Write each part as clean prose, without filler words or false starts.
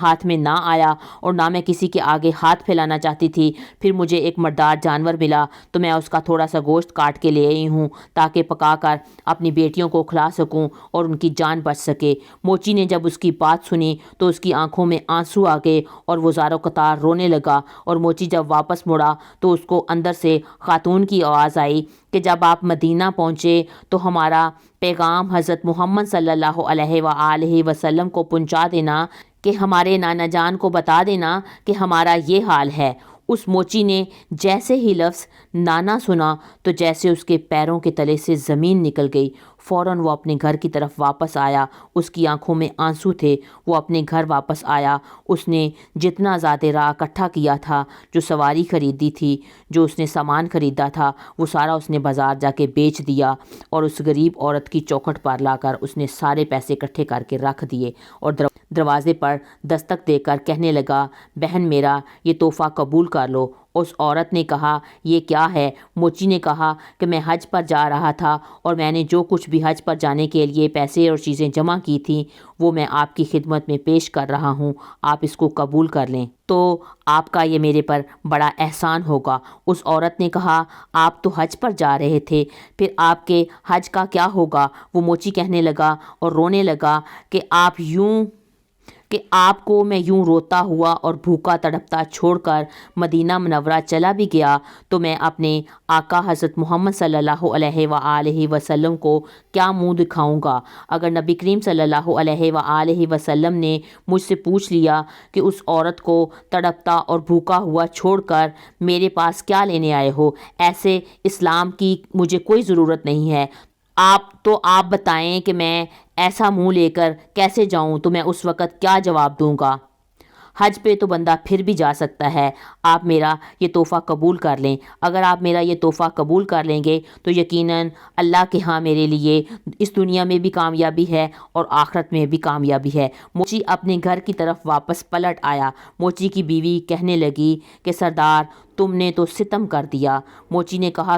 ہاتھ میں نہ آیا اور نہ میں کسی کے آگے ہاتھ پھیلانا چاہتی تھی۔ پھر مجھے ایک مردار جانور ملا تو میں اس کا تھوڑا سا گوشت کاٹ کے لے آئی ہوں تاکہ پکا کر اپنی بیٹیوں کو کھلا سکوں اور ان کی جان بچ سکے۔ موچی نے جب اس کی بات سنی تو اس کی آنکھوں میں آنسو آ گئے اور وہ زاروں قطار رونے لگا، اور موچی جب واپس مڑا تو اس کو اندر سے خاتون کی آواز آئی کہ جب آپ مدینہ پہنچے تو ہمارا پیغام حضرت محمد صلی اللہ علیہ وآلہ وسلم کو پہنچا دینا کہ ہمارے نانا جان کو بتا دینا کہ ہمارا یہ حال ہے۔ اس موچی نے جیسے ہی لفظ نانا سنا تو جیسے اس کے پیروں کے تلے سے زمین نکل گئی۔ فوراً وہ اپنے گھر کی طرف واپس آیا، اس کی آنکھوں میں آنسو تھے۔ وہ اپنے گھر واپس آیا، اس نے جتنا زیادہ راہ اکٹھا کیا تھا، جو سواری خریدی تھی، جو اس نے سامان خریدا تھا، وہ سارا اس نے بازار جا کے بیچ دیا اور اس غریب عورت کی چوکھٹ پر لا کر اس نے سارے پیسے اکٹھے کر کے رکھ دیے اور دروازے پر دستک دے کر کہنے لگا، بہن میرا یہ تحفہ قبول کر لو۔ اس عورت نے کہا، یہ کیا ہے؟ موچی نے کہا کہ میں حج پر جا رہا تھا اور میں نے جو کچھ بھی حج پر جانے کے لیے پیسے اور چیزیں جمع کی تھیں وہ میں آپ کی خدمت میں پیش کر رہا ہوں، آپ اس کو قبول کر لیں تو آپ کا یہ میرے پر بڑا احسان ہوگا۔ اس عورت نے کہا، آپ تو حج پر جا رہے تھے، پھر آپ کے حج کا کیا ہوگا؟ وہ موچی کہنے لگا اور رونے لگا کہ آپ کو میں یوں روتا ہوا اور بھوکا تڑپتا چھوڑ کر مدینہ منورہ چلا بھی گیا تو میں اپنے آقا حضرت محمد صلی اللہ علیہ وآلہ وسلم کو کیا منہ دکھاؤں گا؟ اگر نبی کریم صلی اللہ علیہ وآلہ وسلم نے مجھ سے پوچھ لیا کہ اس عورت کو تڑپتا اور بھوکا ہوا چھوڑ کر میرے پاس کیا لینے آئے ہو، ایسے اسلام کی مجھے کوئی ضرورت نہیں ہے، آپ بتائیں کہ میں ایسا منہ لے کر کیسے جاؤں تو میں اس وقت کیا جواب دوں گا؟ حج پہ تو بندہ پھر بھی جا سکتا ہے، آپ میرا یہ تحفہ قبول کر لیں۔ اگر آپ میرا یہ تحفہ قبول کر لیں گے تو یقیناً اللہ کے ہاں میرے لیے اس دنیا میں بھی کامیابی ہے اور آخرت میں بھی کامیابی ہے۔ موچی اپنے گھر کی طرف واپس پلٹ آیا۔ موچی کی بیوی کہنے لگی کہ سردار تم نے تو ستم کر دیا۔ موچی نے کہا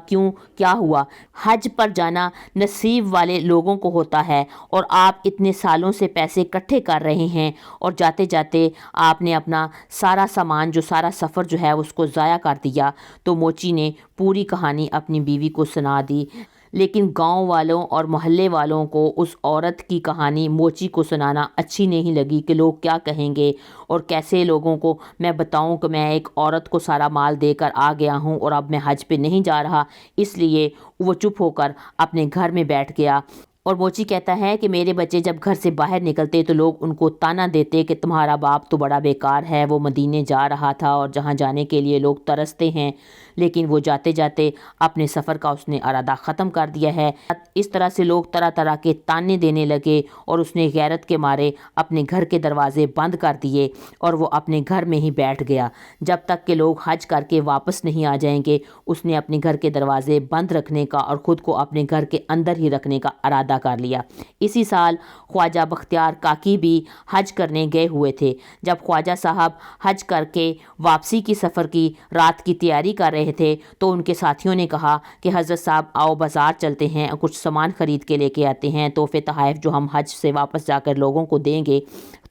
کیوں کیا ہوا؟ حج پر جانا نصیب والے لوگوں کو ہوتا ہے اور آپ اتنے سالوں سے پیسے اکٹھے کر رہے ہیں اور جاتے جاتے آپ نے اپنا سارا سامان سارا سفر جو ہے اس کو ضائع کر دیا۔ تو موچی نے پوری کہانی اپنی بیوی کو سنا دی، لیکن گاؤں والوں اور محلے والوں کو اس عورت کی کہانی موچی کو سنانا اچھی نہیں لگی کہ لوگ کیا کہیں گے اور کیسے لوگوں کو میں بتاؤں کہ میں ایک عورت کو سارا مال دے کر آ گیا ہوں اور اب میں حج پہ نہیں جا رہا۔ اس لیے وہ چپ ہو کر اپنے گھر میں بیٹھ گیا۔ اور موچی کہتا ہے کہ میرے بچے جب گھر سے باہر نکلتے تو لوگ ان کو تانا دیتے کہ تمہارا باپ تو بڑا بیکار ہے، وہ مدینے جا رہا تھا اور جہاں جانے کے لیے لوگ ترستے ہیں لیکن وہ جاتے جاتے اپنے سفر کا اس نے ارادہ ختم کر دیا ہے۔ اس طرح سے لوگ طرح طرح کے تانے دینے لگے اور اس نے غیرت کے مارے اپنے گھر کے دروازے بند کر دیے اور وہ اپنے گھر میں ہی بیٹھ گیا جب تک کہ لوگ حج کر کے واپس نہیں آ جائیں گے۔ اس نے اپنے گھر کے دروازے بند رکھنے کا اور خود کو اپنے گھر کے اندر ہی رکھنے کا ارادہ کر لیا۔ اسی سال خواجہ بختیار کاکی بھی حج کرنے گئے ہوئے تھے۔ جب خواجہ صاحب حج کر کے واپسی کی سفر کی رات کی تیاری کر رہے تھے تو ان کے ساتھیوں نے کہا کہ حضرت صاحب آؤ بازار چلتے ہیں، کچھ سامان خرید کے لے کے آتے ہیں، تحفے تحائف جو ہم حج سے واپس جا کر لوگوں کو دیں گے۔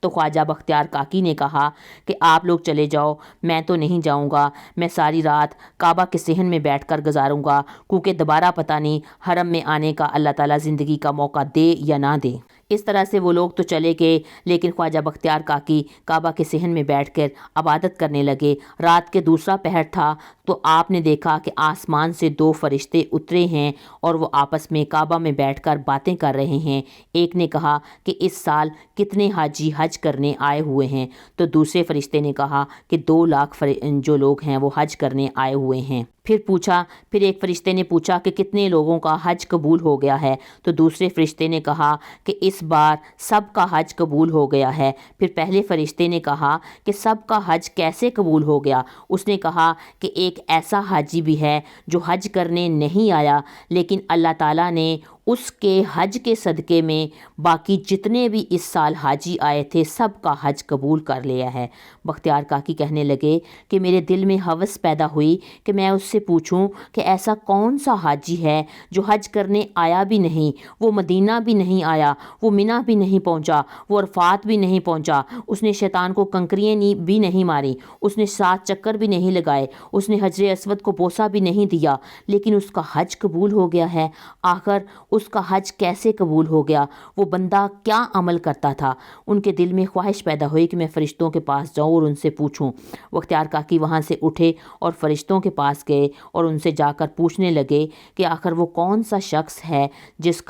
تو خواجہ بختیار کاکی نے کہا کہ آپ لوگ چلے جاؤ، میں تو نہیں جاؤں گا، میں ساری رات کعبہ کے صحن میں بیٹھ کر گزاروں گا، کیونکہ دوبارہ پتہ نہیں حرم میں آنے کا اللہ تعالیٰ زندگی کا موقع دے یا نہ دے۔ اس طرح سے وہ لوگ تو چلے گئے لیکن خواجہ بختیار کاکی کعبہ کے صحن میں بیٹھ کر عبادت کرنے لگے۔ رات کے دوسرا پہر تھا تو آپ نے دیکھا کہ آسمان سے دو فرشتے اترے ہیں اور وہ آپس میں کعبہ میں بیٹھ کر باتیں کر رہے ہیں۔ ایک نے کہا کہ اس سال کتنے حاجی حج کرنے آئے ہوئے ہیں؟ تو دوسرے فرشتے نے کہا کہ 2 لاکھ جو لوگ ہیں وہ حج کرنے آئے ہوئے ہیں۔ پھر ایک فرشتے نے پوچھا کہ کتنے لوگوں کا حج قبول ہو گیا ہے؟ تو دوسرے فرشتے نے کہا کہ اس بار سب کا حج قبول ہو گیا ہے۔ پھر پہلے فرشتے نے کہا کہ سب کا حج کیسے قبول ہو گیا؟ اس نے کہا کہ ایک ایسا حاجی بھی ہے جو حج کرنے نہیں آیا لیکن اللہ تعالیٰ نے اس کے حج کے صدقے میں باقی جتنے بھی اس سال حاجی آئے تھے سب کا حج قبول کر لیا ہے۔ بختیار کاکی کہنے لگے کہ میرے دل میں ہوس پیدا ہوئی کہ میں اس سے پوچھوں کہ ایسا کون سا حاجی ہے جو حج کرنے آیا بھی نہیں، وہ مدینہ بھی نہیں آیا، وہ منی بھی نہیں پہنچا، وہ عرفات بھی نہیں پہنچا، اس نے شیطان کو کنکریاں بھی نہیں ماری، اس نے 7 چکر بھی نہیں لگائے، اس نے حجر اسود کو بوسہ بھی نہیں دیا، لیکن اس کا حج قبول ہو گیا ہے۔ آخر اس کا حج کیسے قبول ہو گیا؟ وہ بندہ کیا عمل کرتا تھا؟ ان کے دل میں خواہش پیدا ہوئی کہ میں فرشتوں کے پاس جاؤں اور ان سے پوچھوں۔ بختیار کاکی وہاں سے اٹھے اور فرشتوں کے پاس گئے اور ان سے جا کر پوچھنے لگے کہ آخر وہ کون سا شخص ہے جس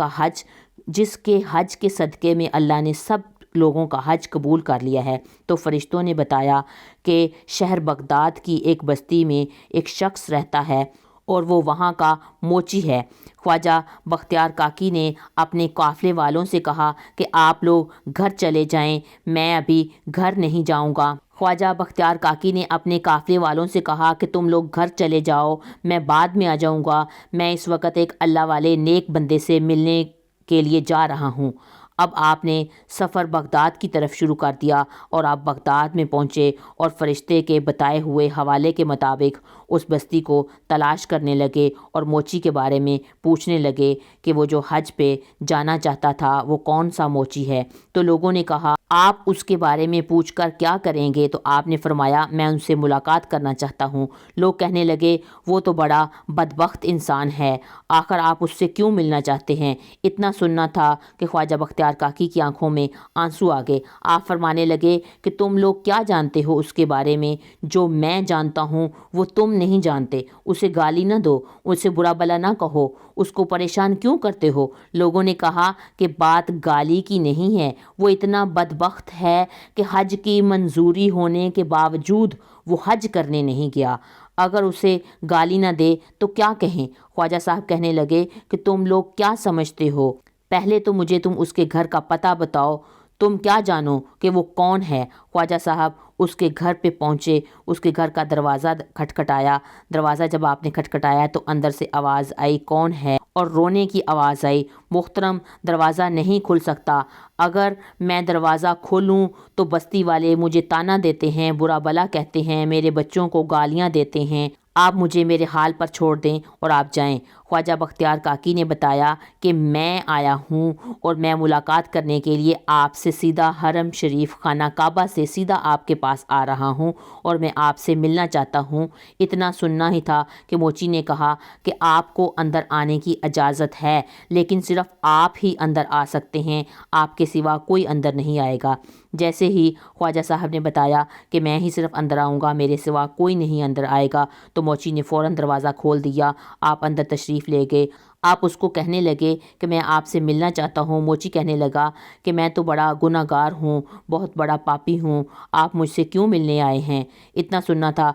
کے حج کے صدقے میں اللہ نے سب لوگوں کا حج قبول کر لیا ہے۔ تو فرشتوں نے بتایا کہ شہر بغداد کی ایک بستی میں ایک شخص رہتا ہے اور وہ وہاں کا موچی ہے۔ خواجہ بختیار کاکی نے اپنے قافلے والوں سے کہا کہ آپ لوگ گھر چلے جائیں، میں ابھی گھر نہیں جاؤں گا۔ خواجہ بختیار کاکی نے اپنے قافلے والوں سے کہا کہ تم لوگ گھر چلے جاؤ، میں بعد میں آ جاؤں گا، میں اس وقت ایک اللہ والے نیک بندے سے ملنے کے لیے جا رہا ہوں۔ اب آپ نے سفر بغداد کی طرف شروع کر دیا اور آپ بغداد میں پہنچے اور فرشتے کے بتائے ہوئے حوالے کے مطابق اس بستی کو تلاش کرنے لگے اور موچی کے بارے میں پوچھنے لگے کہ وہ جو حج پہ جانا چاہتا تھا وہ کون سا موچی ہے۔ تو لوگوں نے کہا آپ اس کے بارے میں پوچھ کر کیا کریں گے؟ تو آپ نے فرمایا میں ان سے ملاقات کرنا چاہتا ہوں۔ لوگ کہنے لگے وہ تو بڑا بدبخت انسان ہے، آخر آپ اس سے کیوں ملنا چاہتے ہیں؟ اتنا سننا تھا کہ خواجہ بختیار کاکی کی آنکھوں میں آنسو آ گئے۔ آپ فرمانے لگے کہ تم لوگ کیا جانتے ہو اس کے بارے میں؟ جو میں جانتا ہوں وہ تم نہیں جانتے۔ اسے گالی نہ دو، اسے برا بلا نہ کہو، اس کو پریشان کیوں کرتے ہو؟ لوگوں نے کہا کہ بات گالی کی نہیں ہے، وہ اتنا بدبخت ہے کہ حج کی منظوری ہونے کے باوجود وہ حج کرنے نہیں گیا۔ اگر اسے گالی نہ دے تو کیا کہیں؟ خواجہ صاحب کہنے لگے کہ تم لوگ کیا سمجھتے ہو؟ پہلے تو مجھے تم اس کے گھر کا پتہ بتاؤ، تم کیا جانو کہ وہ کون ہے؟ خواجہ صاحب اس کے گھر پہ پہنچے، اس کے گھر کا دروازہ کھٹکھٹایا۔ دروازہ جب آپ نے کھٹکھٹایا تو اندر سے آواز آئی کون ہے؟ اور رونے کی آواز آئی، محترم دروازہ نہیں کھل سکتا، اگر میں دروازہ کھولوں تو بستی والے مجھے تانا دیتے ہیں، برا بلا کہتے ہیں، میرے بچوں کو گالیاں دیتے ہیں، آپ مجھے میرے حال پر چھوڑ دیں اور آپ جائیں۔ خواجہ بختیار کاکی نے بتایا کہ میں آیا ہوں اور میں ملاقات کرنے کے لیے آپ سے سیدھا حرم شریف خانہ کعبہ سے سیدھا آپ کے پاس آ رہا ہوں اور میں آپ سے ملنا چاہتا ہوں۔ اتنا سننا ہی تھا کہ موچی نے کہا کہ آپ کو اندر آنے کی اجازت ہے، لیکن صرف آپ ہی اندر آ سکتے ہیں، آپ کے سوا کوئی اندر نہیں آئے گا۔ جیسے ہی خواجہ صاحب نے بتایا کہ میں ہی صرف اندر آؤں گا، میرے سوا کوئی نہیں اندر آئے گا، تو موچی نے فوراً دروازہ کھول دیا۔ آپ اندر تشریف لے گئے۔ آپ اس کو کہنے لگے کہ میں آپ سے ملنا چاہتا ہوں۔ موچی کہنے لگا کہ میں تو بڑا گناہ گار ہوں، بہت بڑا پاپی ہوں، آپ مجھ سے کیوں ملنے آئے ہیں؟ اتنا سننا تھا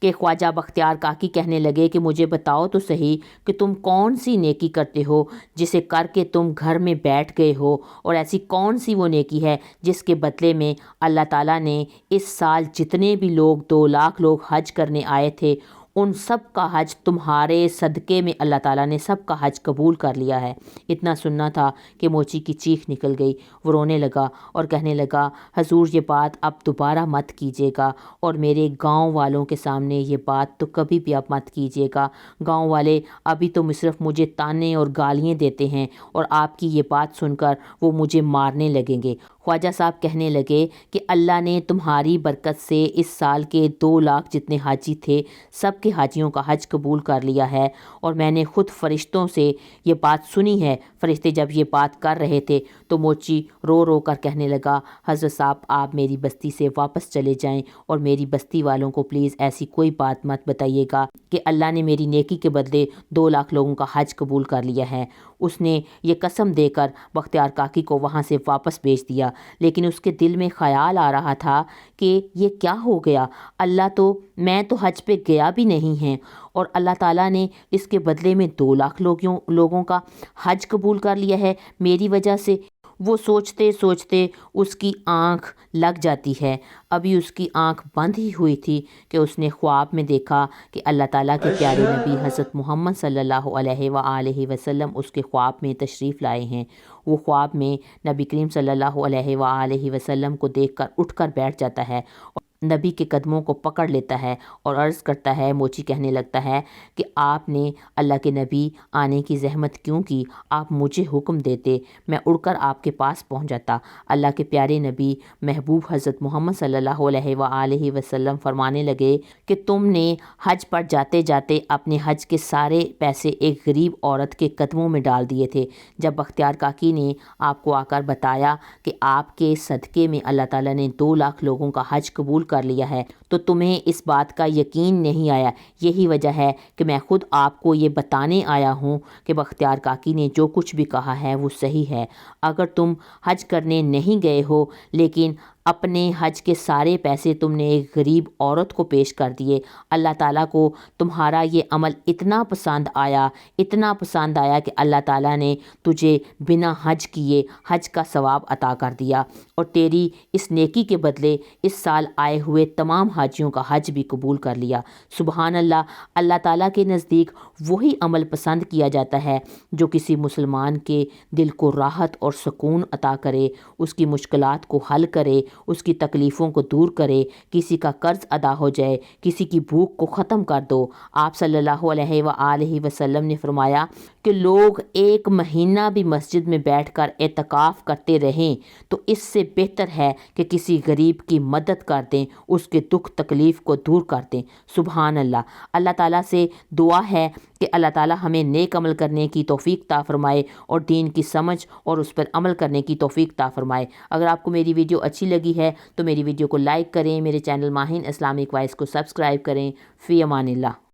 کہ خواجہ بختیار کاکی کہنے لگے کہ مجھے بتاؤ تو صحیح کہ تم کون سی نیکی کرتے ہو جسے کر کے تم گھر میں بیٹھ گئے ہو، اور ایسی کون سی وہ نیکی ہے جس کے بدلے میں اللہ تعالیٰ نے اس سال جتنے بھی لوگ 2 لاکھ لوگ حج کرنے آئے تھے ان سب کا حج تمہارے صدقے میں اللہ تعالیٰ نے سب کا حج قبول کر لیا ہے۔ اتنا سننا تھا کہ موچی کی چیخ نکل گئی، وہ رونے لگا اور کہنے لگا حضور یہ بات اب دوبارہ مت کیجیے گا، اور میرے گاؤں والوں کے سامنے یہ بات تو کبھی بھی اب مت کیجیے گا۔ گاؤں والے ابھی تو صرف مجھے تانے اور گالیاں دیتے ہیں، اور آپ کی یہ بات سن کر وہ مجھے مارنے لگیں گے۔ خواجہ صاحب کہنے لگے کہ اللہ نے تمہاری برکت سے اس سال کے 2 لاکھ جتنے حاجی تھے سب کے حاجیوں کا حج قبول کر لیا ہے، اور میں نے خود فرشتوں سے یہ بات سنی ہے۔ فرشتے جب یہ بات کر رہے تھے تو موچی رو رو کر کہنے لگا حضرت صاحب آپ میری بستی سے واپس چلے جائیں، اور میری بستی والوں کو پلیز ایسی کوئی بات مت بتائیے گا کہ اللہ نے میری نیکی کے بدلے 2 لاکھ لوگوں کا حج قبول کر لیا ہے۔ اس نے یہ قسم دے کر بختیار کاکی کو وہاں سے واپس بھیج دیا، لیکن اس کے دل میں خیال آ رہا تھا کہ یہ کیا ہو گیا، میں تو حج پہ گیا بھی نہیں ہے، اور اللہ تعالیٰ نے اس کے بدلے میں 2 لاکھ لوگوں کا حج قبول کر لیا ہے میری وجہ سے۔ وہ سوچتے سوچتے اس کی آنکھ لگ جاتی ہے۔ ابھی اس کی آنکھ بند ہی ہوئی تھی کہ اس نے خواب میں دیکھا کہ اللہ تعالیٰ کے پیارے نبی حضرت محمد صلی اللہ علیہ وآلہ وسلم اس کے خواب میں تشریف لائے ہیں۔ وہ خواب میں نبی کریم صلی اللہ علیہ وآلہ وسلم کو دیکھ کر اٹھ کر بیٹھ جاتا ہے، نبی کے قدموں کو پکڑ لیتا ہے اور عرض کرتا ہے، موچی کہنے لگتا ہے کہ آپ نے اللہ کے نبی آنے کی زحمت کیوں کی؟ آپ مجھے حکم دیتے، میں اڑ کر آپ کے پاس پہنچ جاتا۔ اللہ کے پیارے نبی محبوب حضرت محمد صلی اللہ علیہ وآلہ وسلم فرمانے لگے کہ تم نے حج پر جاتے جاتے اپنے حج کے سارے پیسے ایک غریب عورت کے قدموں میں ڈال دیے تھے۔ جب بختیار کاکی نے آپ کو آ کر بتایا کہ آپ کے صدقے میں اللہ تعالیٰ نے 2 لاکھ لوگوں کا حج قبول کر لیا ہے تو تمہیں اس بات کا یقین نہیں آیا۔ یہی وجہ ہے کہ میں خود آپ کو یہ بتانے آیا ہوں کہ بختیار کاکی نے جو کچھ بھی کہا ہے وہ صحیح ہے۔ اگر تم حج کرنے نہیں گئے ہو لیکن اپنے حج کے سارے پیسے تم نے ایک غریب عورت کو پیش کر دیے، اللہ تعالیٰ کو تمہارا یہ عمل اتنا پسند آیا کہ اللہ تعالیٰ نے تجھے بنا حج کیے حج کا ثواب عطا کر دیا اور تیری اس نیکی کے بدلے اس سال آئے ہوئے تمام حاجیوں کا حج بھی قبول کر لیا۔ سبحان اللہ، اللہ تعالیٰ کے نزدیک وہی عمل پسند کیا جاتا ہے جو کسی مسلمان کے دل کو راحت اور سکون عطا کرے، اس کی مشکلات کو حل کرے، اس کی تکلیفوں کو دور کرے، کسی کا قرض ادا ہو جائے، کسی کی بھوک کو ختم کر دو۔ آپ صلی اللہ علیہ وآلہ وسلم نے فرمایا کہ لوگ 1 مہینہ بھی مسجد میں بیٹھ کر اعتکاف کرتے رہیں تو اس سے بہتر ہے کہ کسی غریب کی مدد کر دیں، اس کے دکھ تکلیف کو دور کر دیں۔ سبحان اللہ۔ اللہ تعالیٰ سے دعا ہے کہ اللہ تعالیٰ ہمیں نیک عمل کرنے کی توفیق عطا فرمائے اور دین کی سمجھ اور اس پر عمل کرنے کی توفیق عطا فرمائے۔ اگر آپ کو میری ویڈیو اچھی لگی ہے تو میری ویڈیو کو لائک کریں، میرے چینل ماہین اسلامک وائس کو سبسکرائب کریں۔ فی امان اللہ۔